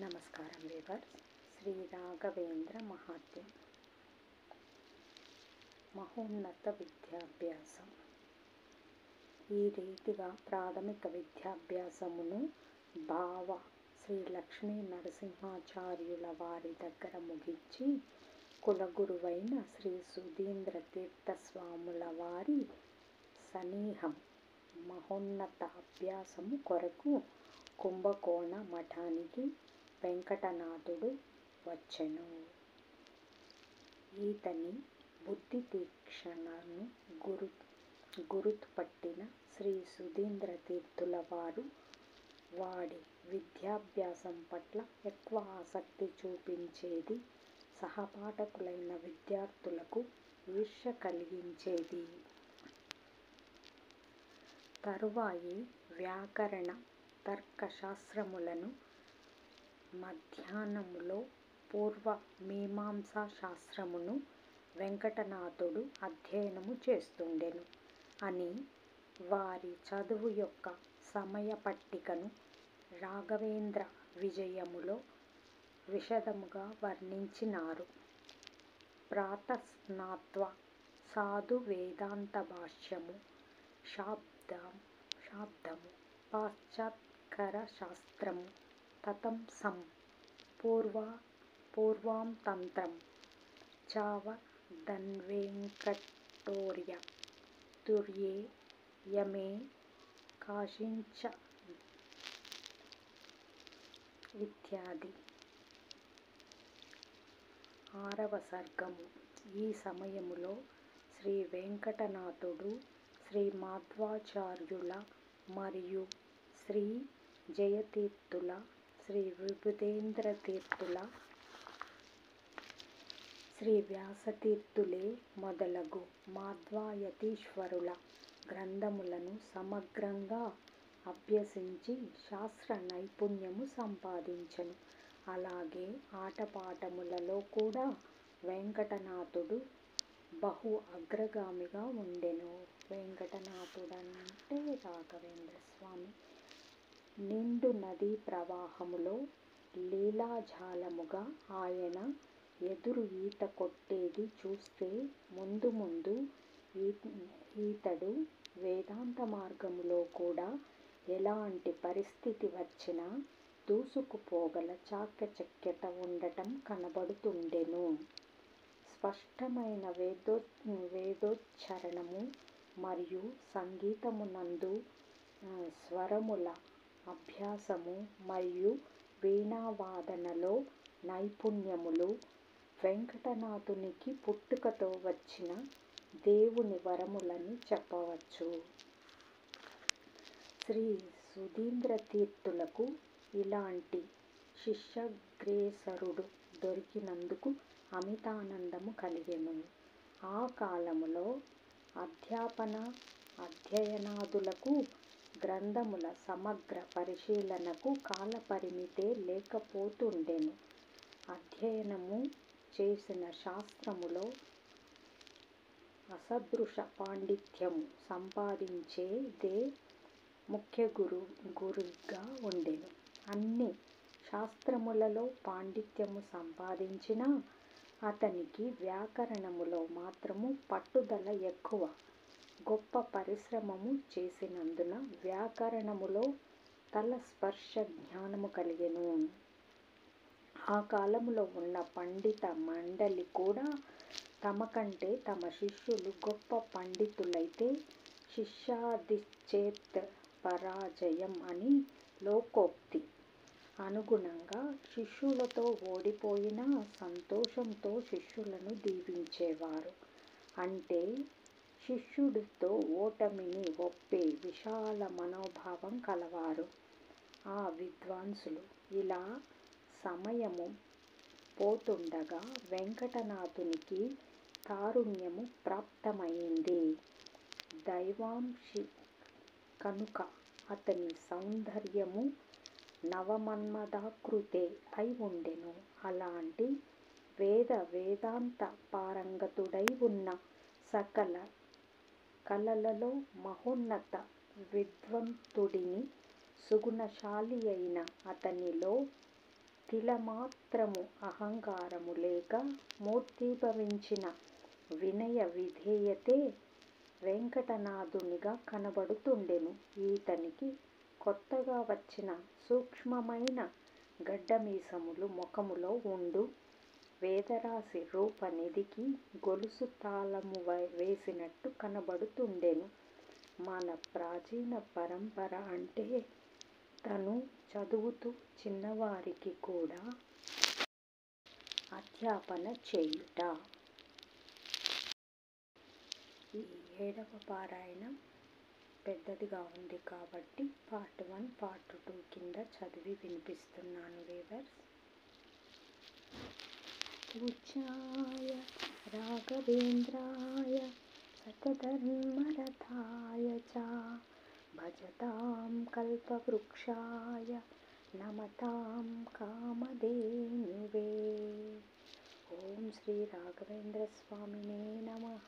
నమస్కారం వీవర్స్. శ్రీ రాఘవేంద్ర మహాత్మ్యం. మహోన్నత విద్యాభ్యాసం. ఈ రీతిగా ప్రాథమిక విద్యాభ్యాసమును భావ శ్రీ లక్ష్మీ నరసింహాచార్యుల వారి దగ్గర ముగించి కులగురువైన శ్రీ సుధీంద్ర తీర్థస్వాముల వారి సన్నిహం మహోన్నత అభ్యాసము కొరకు కుంభకోణ మఠానికి వెంకటనాథుడు వచ్చెను. ఈతని బుద్ధి తీక్షణను గురుతుపట్టిన శ్రీ సుధీంద్ర తీర్థుల వారు వాడి విద్యాభ్యాసం పట్ల ఎక్కువ ఆసక్తి చూపించేది సహపాఠకులైన విద్యార్థులకు ఈర్ష్య కలిగించేది. తరువాయి వ్యాకరణ తర్కశాస్త్రములను, మధ్యాహ్నములో పూర్వ మీమాంసా శాస్త్రమును వెంకటనాథుడు అధ్యయనము చేస్తుండెను అని వారి చదువు యొక్క సమయ పట్టికను రాఘవేంద్ర విజయములో విశదముగా వర్ణించినారు. ప్రాతస్నాత్వ సాధు వేదాంత భాష్యము, శాబ్దము, పాశ్చాత్కర శాస్త్రము, తతంసం, పూర్వాం తంత్రం, చావదన్వేంకటోర్య, తుర్యే, యమే, కాశించ ఇత్యాది. 6వ సర్గము. ఈ సమయములో శ్రీ వెంకటనాథుడు శ్రీ మాధ్వాచార్యుల మరియు శ్రీ జయతీర్థుల, శ్రీ విబుధేంద్ర తీర్థుల, శ్రీ వ్యాసతీర్థులే మొదలగు మాధ్వాయతీశ్వరుల గ్రంథములను సమగ్రంగా అభ్యసించి శాస్త్ర నైపుణ్యము సంపాదించెను. అలాగే ఆటపాటములలో కూడా వెంకటనాథుడు బహు అగ్రగామిగా ఉండెను. వెంకటనాథుడంటే రాఘవేంద్ర స్వామి. నిండు నదీ ప్రవాహములో లీలాజాలముగా ఆయన ఎదురు ఈత కొట్టేది చూస్తే ముందు ఈతడు వేదాంత మార్గములో కూడా ఎలాంటి పరిస్థితి వచ్చినా దూసుకుపోగల చాకచక్యత ఉండటం కనబడుతుండెను. స్పష్టమైన వేదోచ్చారణము మరియు సంగీతమునందు స్వరముల అభ్యాసము మరియు వీణావాదనలో నైపుణ్యములు వెంకటనాథునికి పుట్టుకతో వచ్చిన దేవుని వరములని చెప్పవచ్చు. శ్రీ సుధీంద్ర తీర్థులకు ఇలాంటి శిష్యాగ్రేసరుడు దొరికినందుకు అమితానందము కలిగెను. ఆ కాలములో అధ్యయనాదులకు, గ్రంథముల సమగ్ర పరిశీలనకు కాలపరిమితే లేకపోతుండెను. అధ్యయనము చేసిన శాస్త్రములో అసదృశ పాండిత్యము సంపాదించేదే ముఖ్య గురిగా ఉండెను. అన్ని శాస్త్రములలో పాండిత్యము సంపాదించిన అతనికి వ్యాకరణములో మాత్రము పట్టుదల ఎక్కువ. గొప్ప పరిశ్రమము చేసినందున వ్యాకరణములో తలస్పర్శ జ్ఞానము కలిగెను. ఆ కాలములో ఉన్న పండిత మండలి కూడా తమ కంటే తమ శిష్యులు గొప్ప పండితులైతే శిష్యాదిచ్చేత్ పరాజయం అని లోకోక్తి అనుగుణంగా శిష్యులతో ఓడిపోయినా సంతోషంతో శిష్యులను దీవించేవారు. అంటే శిష్యుడితో ఓటమిని ఒప్పే విశాల మనోభావం కలవారు ఆ విద్వాంసులు. ఇలా సమయము పోతుండగా వెంకటనాథునికి తారుణ్యము ప్రాప్తమైంది. దైవాంశి కనుక అతని సౌందర్యము నవమన్మదాకృతే అయి ఉండెను. అలాంటి వేదాంత పారంగతుడై ఉన్న సకల కళలలో మహోన్నత విద్వంతుడిని, సుగుణశాలి అయిన అతనిలో తిలమాత్రము అహంకారము లేక మూర్తీభవించిన వినయ విధేయతే వెంకటనాథునిగా కనబడుతుండెను. ఈతనికి కొత్తగా వచ్చిన సూక్ష్మమైన గడ్డమీసములు ముఖములో ఉండు వేదరాశి రూపనిధికి గొలుసు తాళము వేసినట్టు కనబడుతుండెను. మన ప్రాచీన పరంపర అంటే తను చదువుతూ చిన్నవారికి కూడా అధ్యాపన చేయుట. ఈ 7వ పారాయణం పెద్దదిగా ఉంది కాబట్టి పార్ట్ 1, పార్ట్ 2 కింద చదివి వినిపిస్తున్నాను వీవర్స్. పూజ్యాయ రాఘవేంద్రాయ సత్యధర్మరథాయ చ భజతాం కల్పవృక్షాయ నమతాం కామధేనువే. ఓం శ్రీ రాఘవేంద్ర స్వామినే నమః.